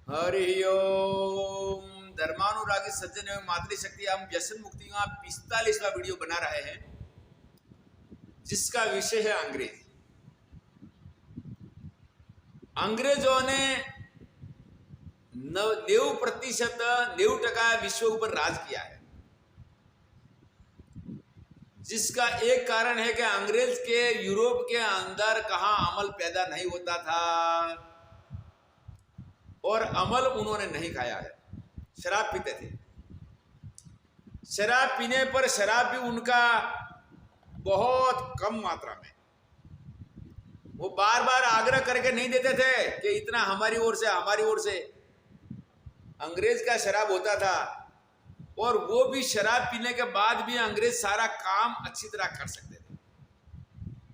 हरि ओम। धर्मानुरागी सज्जन एवं मातृशक्ति, हम व्यसन मुक्ति का 45वां वीडियो बना रहे हैं, जिसका विषय है अंग्रेज। अंग्रेजों ने 90% विश्व ऊपर राज किया है, जिसका एक कारण है कि अंग्रेज के यूरोप के अंदर कहाँ अमल पैदा नहीं होता था और अमल उन्होंने नहीं खाया है। शराब पीते थे। शराब पीने पर शराब भी उनका बहुत कम मात्रा में, वो बार बार आग्रह करके नहीं देते थे कि इतना हमारी ओर से हमारी ओर से। अंग्रेज का शराब होता था और वो भी शराब पीने के बाद भी अंग्रेज सारा काम अच्छी तरह कर सकते थे।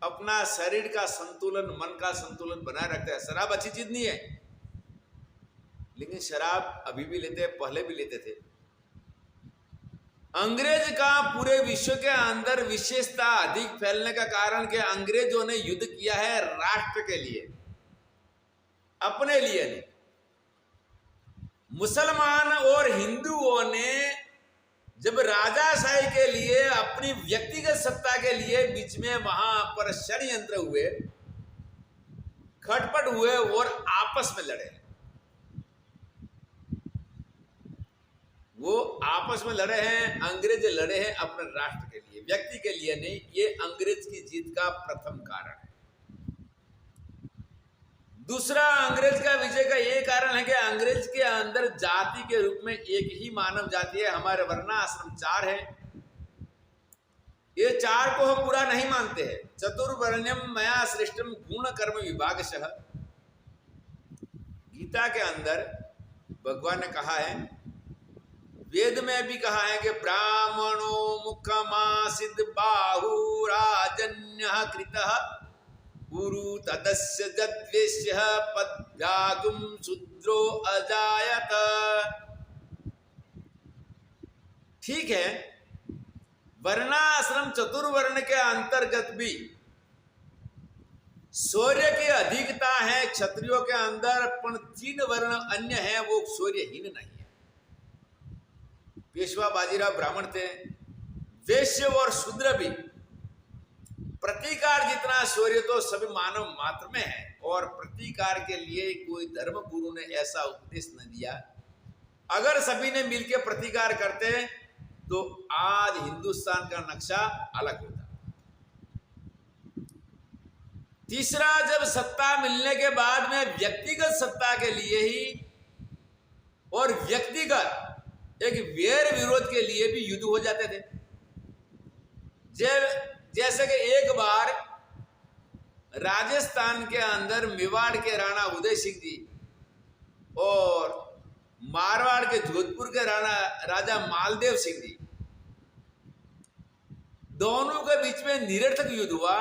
अपना शरीर का संतुलन, मन का संतुलन बनाए रखते हैं। शराब अच्छी चीज नहीं है, लेकिन शराब अभी भी लेते हैं, पहले भी लेते थे। अंग्रेज का पूरे विश्व के अंदर विशेषता अधिक फैलने का कारण कि अंग्रेजों ने युद्ध किया है राष्ट्र के लिए, अपने लिए नहीं। मुसलमान और हिंदुओं ने जब राजाशाही के लिए, अपनी व्यक्तिगत सत्ता के लिए बीच में वहां पर षड्यंत्र हुए, खटपट हुए और आपस में लड़े। वो आपस में लड़े हैं, अंग्रेज लड़े हैं अपने राष्ट्र के लिए, व्यक्ति के लिए नहीं। ये अंग्रेज की जीत का प्रथम कारण है। दूसरा, अंग्रेज का विजय का ये कारण है कि अंग्रेज के अंदर जाति के रूप में एक ही मानव जाति है। हमारे वर्णाश्रम 4 है, ये 4 को हम पूरा नहीं मानते हैं। चतुर्वर्ण्यम मया सृष्टम गुण कर्म विभागशः। गीता के अंदर भगवान ने कहा है, वेद में भी कहा है कि ब्राह्मणो मुखमासिद बाहुराजन्य कृतः गुरु तदस्य जद्वेश्य पद्भ्यागुम शूद्रो अजायत। ठीक है, वर्णाश्रम चतुर्वर्ण के अंतर्गत भी सूर्य की अधिकता है क्षत्रियों के अंदर, पर 3 वर्ण अन्य है, वो सूर्यहीन नहीं है। पेशवा बाजीराव ब्राह्मण थे, वैश्य और शूद्र भी। प्रतिकार जितना शौर्य तो सभी मानव मात्र में है, और प्रतिकार के लिए कोई धर्म गुरु ने ऐसा उपदेश न दिया। अगर सभी ने मिलकर प्रतिकार करते तो आज हिंदुस्तान का नक्शा अलग होता। तीसरा, जब सत्ता मिलने के बाद में व्यक्तिगत सत्ता के लिए ही और व्यक्तिगत एक वैर विरोध के लिए भी युद्ध हो जाते थे। जैसे कि एक बार राजस्थान के अंदर मेवाड़ के राणा उदय सिंह जी और मारवाड़ के जोधपुर के राजा मालदेव सिंह जी, दोनों के बीच में निरर्थक युद्ध हुआ।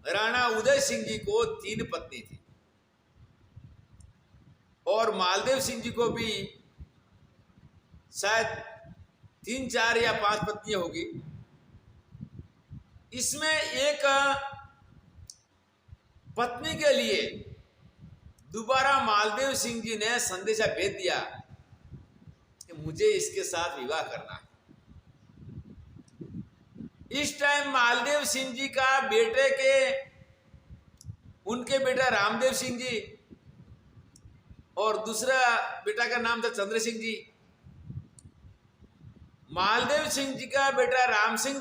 राणा उदय सिंह जी को 3 पत्नी थी और मालदेव सिंह जी को भी शायद 3, 4 या 5 पत्नियां होगी। इसमें एक पत्नी के लिए दोबारा मालदेव सिंह जी ने संदेशा भेज दिया कि मुझे इसके साथ विवाह करना है। इस टाइम मालदेव सिंह जी का उनके बेटा रामदेव सिंह जी और दूसरा बेटा का नाम था चंद्र सिंह जी। मालदेव सिंह जी का बेटा राम सिंह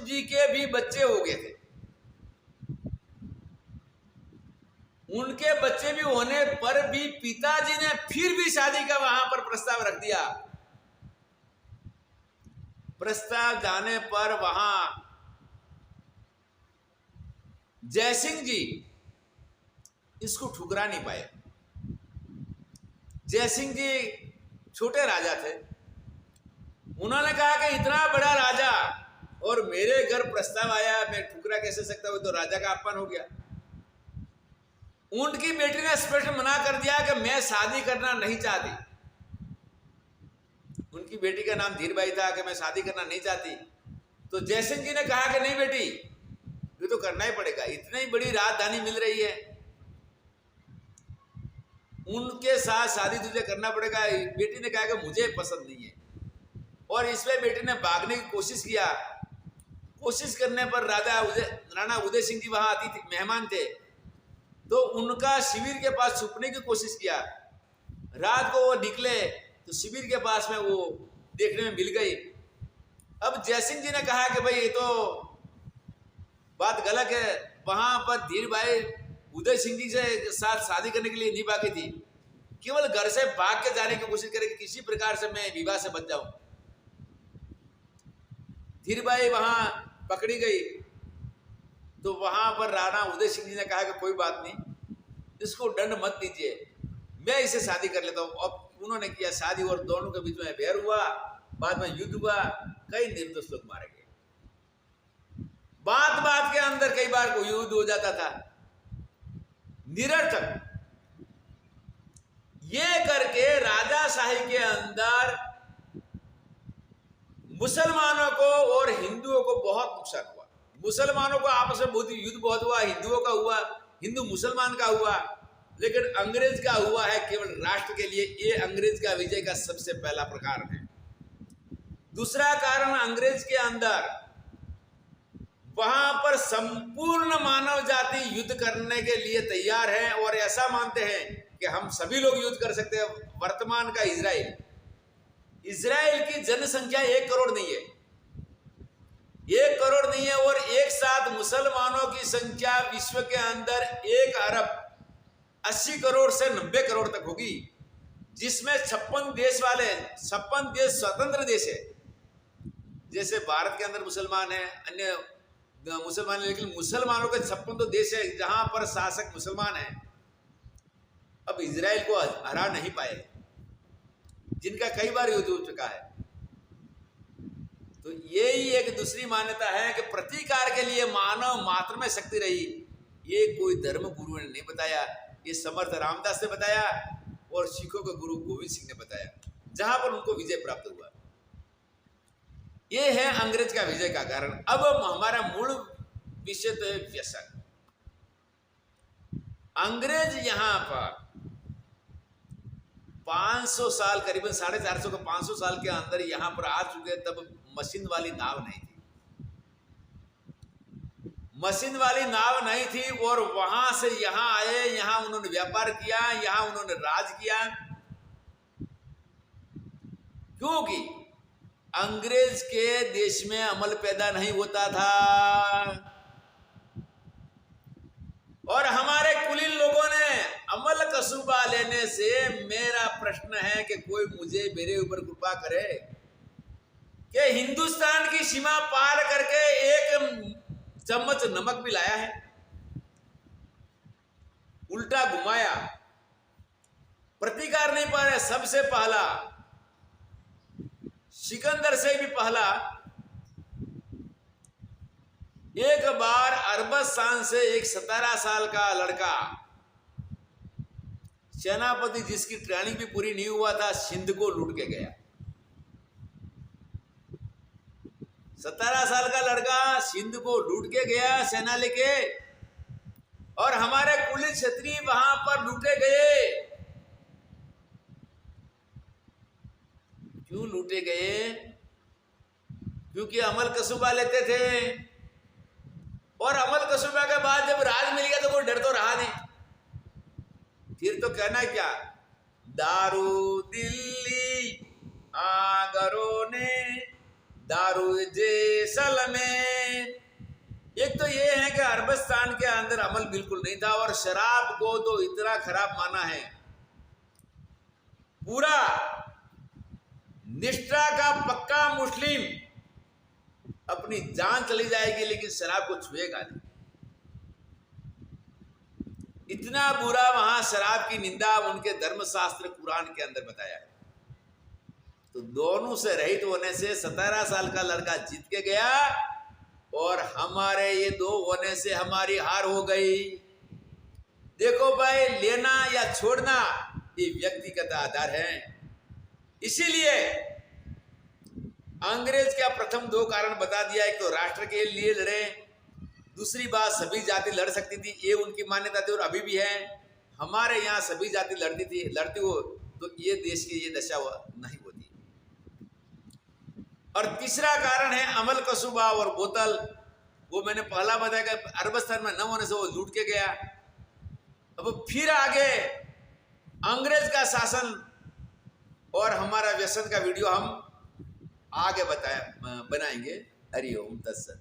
जी के भी बच्चे हो गए थे। उनके बच्चे भी होने पर भी पिताजी ने फिर भी शादी का वहां पर प्रस्ताव रख दिया। प्रस्ताव जाने पर वहां जयसिंह जी इसको ठुकरा नहीं पाए। जयसिंह जी छोटे राजा थे, उन्होंने कहा कि इतना बड़ा राजा और मेरे घर प्रस्ताव आया, मैं ठुकरा कैसे सकता हूं, तो राजा का अपमान हो गया। उनकी बेटी ने स्पष्ट मना कर दिया कि मैं शादी करना नहीं चाहती। उनकी बेटी का नाम धीरबाई था कि मैं शादी करना नहीं चाहती। तो जयसिंह जी ने कहा कि नहीं बेटी, ये तो करना ही पड़ेगा, इतनी बड़ी राजधानी मिल रही है, उनके साथ शादी तुझे करना पड़ेगा। बेटी ने कहा कि मुझे पसंद नहीं है, और इसमें बेटी ने भागने की कोशिश किया। कोशिश करने पर राणा उदय सिंह जी वहां आती थी, मेहमान थे, तो उनका शिविर के पास छुपने की कोशिश किया। रात को वो निकले तो शिविर के पास में वो देखने में मिल गई। अब जयसिंह जी ने कहा कि भाई ये तो बात गलत है। वहां पर धीर भाई उदय सिंह जी से साथ शादी करने के लिए नहीं भागी थी, केवल घर से भाग के जाने की कोशिश करे कि किसी प्रकार से मैं विवाह से बच जाऊं। धीर भाई वहां पकड़ी गई, तो वहां पर राणा उदय सिंह जी ने कहा कि कोई बात नहीं, इसको दंड मत दीजिए, मैं इसे शादी कर लेता हूं। अब उन्होंने किया शादी, और दोनों के बीच में बैर हुआ, बाद में युद्ध हुआ, कई निर्दोष लोग मारे गए। बात बात के अंदर कई बार युद्ध हो जाता था, निरर्थक। ये करके राजाशाही के अंदर मुसलमानों को और हिंदुओं को बहुत नुकसान हुआ। मुसलमानों को आपस में बहुत युद्ध बहुत हुआ, हिंदुओं का हुआ, हिंदू मुसलमान का हुआ, लेकिन अंग्रेज का हुआ है केवल राष्ट्र के लिए। ये अंग्रेज का विजय का सबसे पहला प्रकार है। दूसरा कारण, अंग्रेज के अंदर वहां पर संपूर्ण मानव जाति युद्ध करने के लिए तैयार है, और ऐसा मानते हैं कि हम सभी लोग युद्ध कर सकते हैं। वर्तमान का इजराइल की जनसंख्या 1 करोड़ नहीं है, 1 करोड़ नहीं है, और एक साथ मुसलमानों की संख्या विश्व के अंदर 1 अरब 80 करोड़ से 90 करोड़ तक होगी, जिसमें 56 देश वाले, 56 देश स्वतंत्र देश है। जैसे भारत के अंदर मुसलमान है, अन्य मुसलमान, लेकिन मुसलमानों के 56 तो देश है जहां पर शासक मुसलमान है। अब इजराइल को हरा नहीं पाए, जिनका कई बार युद्ध हो चुका है। तो यही एक दूसरी मान्यता है कि प्रतिकार के लिए मानव मात्र में शक्ति रही। ये कोई धर्म गुरु ने नहीं बताया, ये समर्थ रामदास ने बताया, और सिखों के गुरु गोविंद सिंह ने बताया, जहां पर उनको विजय प्राप्त हुआ। ये है अंग्रेज का विजय का कारण। अब हमारा मूल विषय तो है व्यसन। अंग्रेज यहां पर 500 साल, करीबन 450 का 500 साल के अंदर यहां पर आ चुके। तब मशीन वाली नाव नहीं थी, मशीन वाली नाव नहीं थी, और वहां से यहां आए, यहां उन्होंने व्यापार किया, यहां उन्होंने राज किया। क्योंकि अंग्रेज के देश में अमल पैदा नहीं होता था, और हमारे कुलीन लोगों ने अमल कसूबा लेने से, मेरा प्रश्न है कि कोई मुझे मेरे ऊपर कृपा करे कि हिंदुस्तान की सीमा पार करके 1 चम्मच नमक भी लाया है, उल्टा घुमाया, प्रतिकार नहीं पा रहे। सबसे पहला, सिकंदर से भी पहला, एक बार अरबस्तान से एक 17 साल का लड़का, सेनापति जिसकी ट्रेनिंग भी पूरी नहीं हुआ था, सिंध को लूट के गया। 17 साल का लड़का सिंध को लूट के गया सेना लेके, और हमारे कुलीन क्षत्रिय वहां पर लूटे गए। क्यों लूटे गए? क्योंकि अमल कसूबा लेते थे, और अमल कसूबा के बाद जब राज मिल गया तो कोई डर तो रहा नहीं। फिर तो कहना क्या, दारू दिल्ली आगरों ने दारू जैसलमेर। एक तो ये है कि अरबस्तान के अंदर अमल बिल्कुल नहीं था, और शराब को तो इतना खराब माना है, पूरा निष्ठा का पक्का मुस्लिम अपनी जान चली जाएगी लेकिन शराब को छुएगा नहीं। इतना बुरा वहां शराब की निंदा उनके धर्मशास्त्र कुरान के अंदर बताया है। तो दोनों से रहित होने से 17 साल का लड़का जीत के गया, और हमारे ये 2 होने से हमारी हार हो गई। देखो भाई, लेना या छोड़ना ये व्यक्तिगत आधार है। इसीलिए अंग्रेज का प्रथम 2 कारण बता दिया। एक तो राष्ट्र के लिए लड़े, दूसरी बात सभी जाति लड़ सकती थी, ये उनकी मान्यता थी और अभी भी है। हमारे यहाँ सभी जाति लड़ती हो तो ये देश की ये दशा नहीं होती। और तीसरा कारण है अमल कसूबा और बोतल। वो मैंने पहला बताया कि अरबस्तान में न होने से वो लूट के गया। अब फिर आगे अंग्रेज का शासन और हमारा व्यसन का वीडियो हम आगे बनाएंगे। हरिओम तत्सत।